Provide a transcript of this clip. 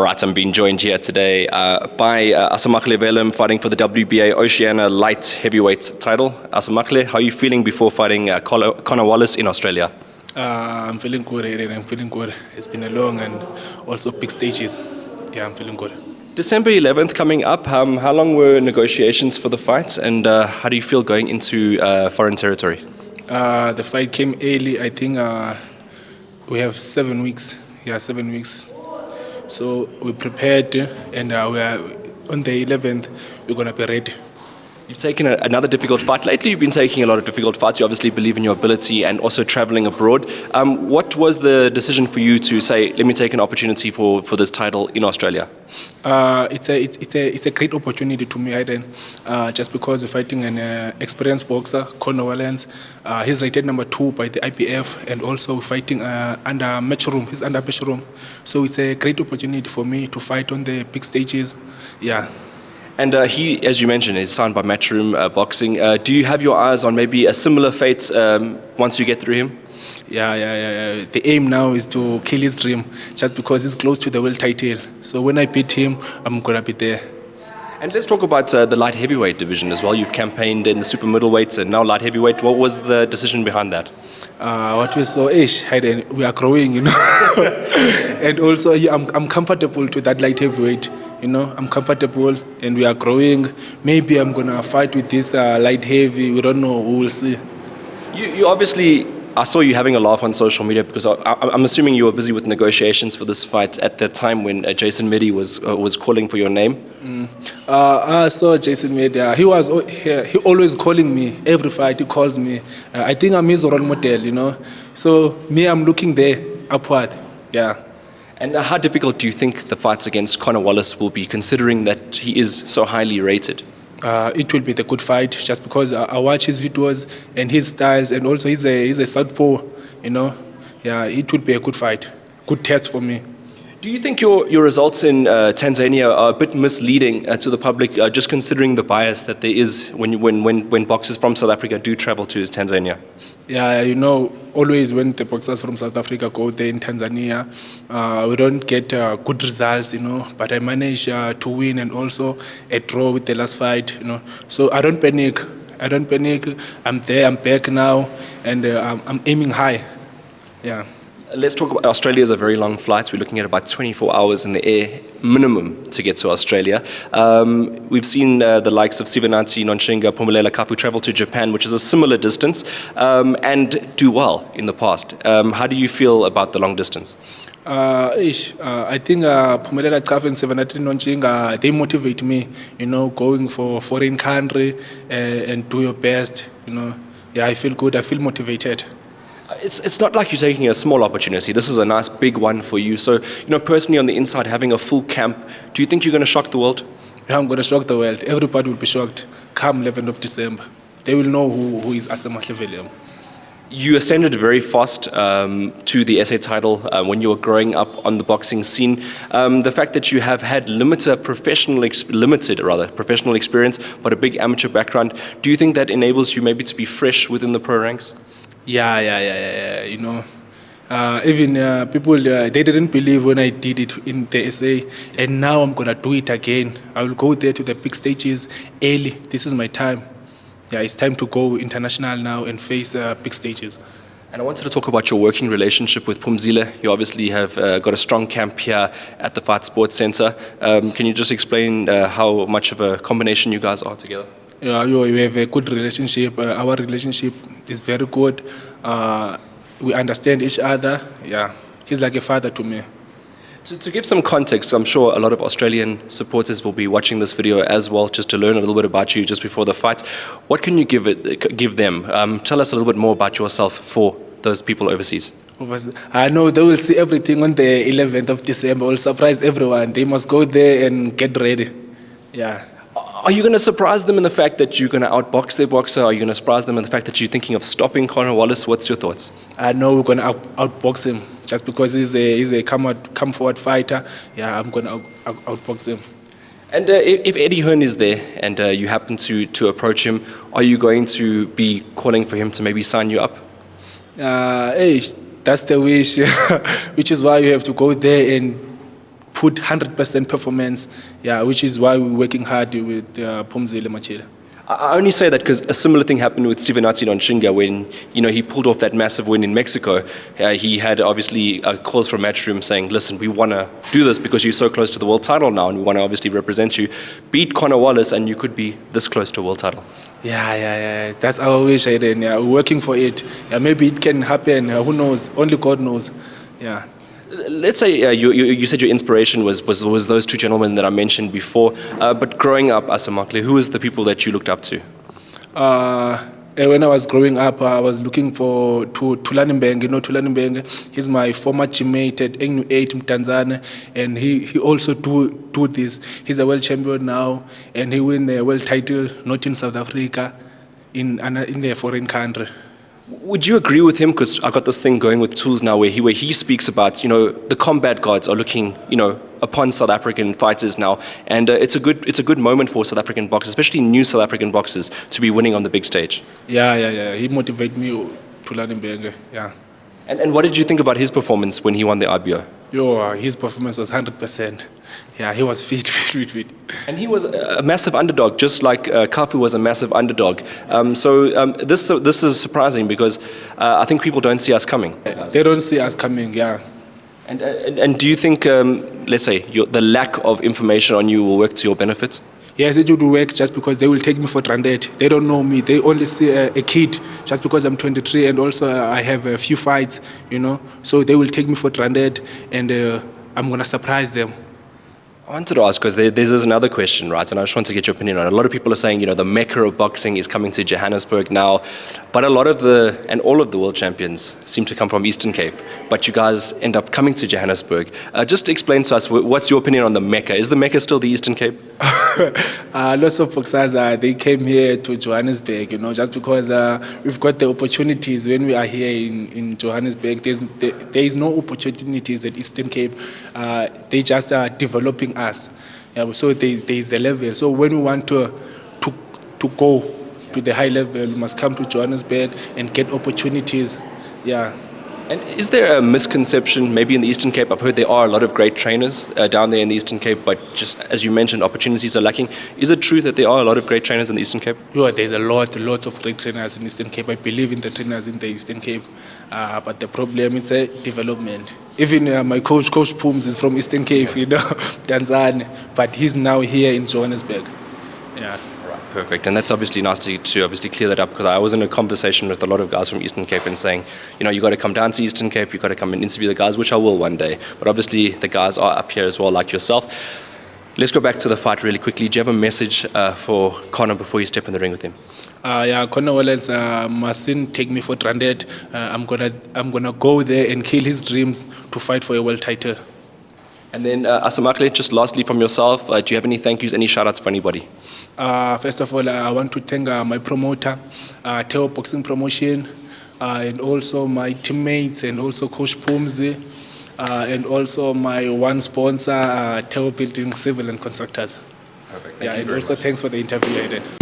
All right, I'm being joined here today by Asemahle Wellem, fighting for the WBA Oceania light heavyweight title. Asemahle, how are you feeling before fighting Conor Wallace in Australia? I'm feeling good, Hayden. I'm feeling good. It's been a long and also big stages. Yeah, I'm feeling good. December 11th coming up. How long were negotiations for the fight, and how do you feel going into foreign territory? The fight came early. I think we have 7 weeks. Yeah, 7 weeks. So we prepared, and we are on the 11th. We're gonna be ready. You've taken another difficult fight. Lately, you've been taking a lot of difficult fights. You obviously believe in your ability and also traveling abroad. What was the decision for you to say, let me take an opportunity for this title in Australia? It's a great opportunity to me, Hayden. Just because we're fighting an experienced boxer, Conor Wallace. He's rated number 2 by the IPF, and also fighting under Matchroom. He's under Matchroom. So it's a great opportunity for me to fight on the big stages. Yeah. And he, as you mentioned, is signed by Matchroom Boxing. Do you have your eyes on maybe a similar fate once you get through him? Yeah. The aim now is to kill his dream, just because he's close to the world title. So when I beat him, I'm gonna be there. And let's talk about the light heavyweight division as well. You've campaigned in the super middleweights and now light heavyweight. What was the decision behind that? What we saw, we are growing, you know. And also, yeah, I'm comfortable to that light heavyweight. You know, I'm comfortable and we are growing. Maybe I'm gonna fight with this light heavy. We don't know. We will see. You obviously, I saw you having a laugh on social media because I'm assuming you were busy with negotiations for this fight at the time when Jason Meddy was calling for your name. I saw Jason Meddy. He always calling me every fight. He calls me. I think I'm his role model. You know, so me, I'm looking there upward. Yeah. And how difficult do you think the fights against Conor Wallace will be, considering that he is so highly rated? It will be the good fight, just because I watch his videos and his styles, and also he's a southpaw, you know. Yeah, it would be a good fight, good test for me. Do you think your results in Tanzania are a bit misleading to the public, just considering the bias that there is when boxers from South Africa do travel to Tanzania? Yeah, you know, always when the boxers from South Africa go there in Tanzania, we don't get good results, you know. But I managed to win and also a draw with the last fight, you know. So I don't panic. I'm there. I'm back now, and I'm aiming high. Yeah. Let's talk about Australia. Is a very long flight. We're looking at about 24 hours in the air minimum to get to Australia. We've seen the likes of Sivanati, Nonshinga, Phumelela Kapu travel to Japan, which is a similar distance, and do well in the past. How do you feel about the long distance? I think Phumelela Kapu and Sivanati Nonshinga, they motivate me, you know, going for foreign country and do your best, you know. Yeah, I feel good. I feel motivated. It's not like you're taking a small opportunity. This is a nice big one for you. So, you know, personally on the inside, having a full camp, do you think you're going to shock the world? Yeah, I'm going to shock the world. Everybody will be shocked. Come 11th of December. They will know who is Asemahle Wellem. You ascended very fast to the SA title when you were growing up on the boxing scene. The fact that you have had limited professional experience, but a big amateur background, do you think that enables you maybe to be fresh within the pro ranks? Yeah. You know, even people, they didn't believe when I did it in the SA, and now I'm gonna do it again. I will go there to the big stages early. This is my time. Yeah, it's time to go international now and face big stages. And I wanted to talk about your working relationship with Phumzile. You obviously have got a strong camp here at the Fight Sports Center. Can you just explain how much of a combination you guys are together? Yeah, we have a good relationship. Our relationship is very good. We understand each other. Yeah, he's like a father to me. To give some context, I'm sure a lot of Australian supporters will be watching this video as well, just to learn a little bit about you just before the fight. What can you give them? Tell us a little bit more about yourself for those people overseas. I know they will see everything on the 11th of December. We'll surprise everyone. They must go there and get ready. Yeah. Are you going to surprise them in the fact that you're going to outbox their boxer? Are you going to surprise them in the fact that you're thinking of stopping Conor Wallace? What's your thoughts? I know we're going to outbox him just because he's a come forward fighter. Yeah, I'm going to outbox him. And if Eddie Hearn is there and you happen to approach him, are you going to be calling for him to maybe sign you up? That's the wish, which is why you have to go there and put 100% performance, yeah, which is why we're working hard with Phumzile Machela. I only say that because a similar thing happened with Sivanati Nonshinga when, he pulled off that massive win in Mexico. He had obviously calls from Matchroom saying, listen, we want to do this because you're so close to the world title now and we want to obviously represent you. Beat Conor Wallace and you could be this close to a world title. Yeah. That's our wish, Aiden. Yeah, we're working for it. Yeah, maybe it can happen. Who knows? Only God knows. Yeah. Let's say you said your inspiration was those two gentlemen that I mentioned before. But growing up, Asemahle, who was the people that you looked up to? When I was growing up, I was looking for Thulani Mbenge. Thulani Mbenge, he's my former teammate at NU8 in Tanzania, and he also do this. He's a world champion now, and he win the world title not in South Africa, in a foreign country. Would you agree with him? Because I got this thing going with Tools now where he speaks about, the combat gods are looking, upon South African fighters now. And it's a good moment for South African boxers, especially new South African boxers, to be winning on the big stage. Yeah. He motivated me, Thulani Mbenge, yeah. And what did you think about his performance when he won the IBO? His performance was 100%. Yeah, he was fit. And he was a massive underdog, just like Kafu was a massive underdog. This is surprising because I think people don't see us coming. They don't see us coming, yeah. And do you think, let's say, the lack of information on you will work to your benefit? Yes, it would work just because they will take me for granted. They don't know me. They only see a kid just because I'm 23 and also I have a few fights, So they will take me for granted and I'm going to surprise them. I wanted to ask because there's another question, right? And I just want to get your opinion on it. A lot of people are saying, the mecca of boxing is coming to Johannesburg now, but all of the world champions seem to come from Eastern Cape. But you guys end up coming to Johannesburg. Just explain to us, what's your opinion on the mecca? Is the mecca still the Eastern Cape? Lots of boxers, they came here to Johannesburg, just because we've got the opportunities when we are here in Johannesburg. There is no opportunities at Eastern Cape. They just are developing us. Yeah, so there is the level. So when we want to go to the high level, we must come to Johannesburg and get opportunities. Yeah. And is there a misconception, maybe in the Eastern Cape? I've heard there are a lot of great trainers down there in the Eastern Cape, but just as you mentioned, opportunities are lacking. Is it true that there are a lot of great trainers in the Eastern Cape? Yeah, there's lots of great trainers in the Eastern Cape. I believe in the trainers in the Eastern Cape, but the problem is development. Even my coach Phums, is from Eastern Cape, Tanzania, but he's now here in Johannesburg. Yeah. Perfect, and that's obviously nice to obviously clear that up because I was in a conversation with a lot of guys from Eastern Cape and saying, you got to come down to Eastern Cape, you got to come and interview the guys, which I will one day. But obviously the guys are up here as well, like yourself. Let's go back to the fight really quickly. Do you have a message for Conor before you step in the ring with him? Conor Wallace mustn't take me for granted. I'm gonna go there and kill his dreams to fight for a world title. And then, Asemahle, just lastly from yourself, do you have any thank yous, any shout-outs for anybody? First of all, I want to thank my promoter, Teo Boxing Promotion, and also my teammates, and also Coach Phumzile, and also my one sponsor, Teo Building Civil and Constructors. Perfect. And also thanks for the interview, Aiden.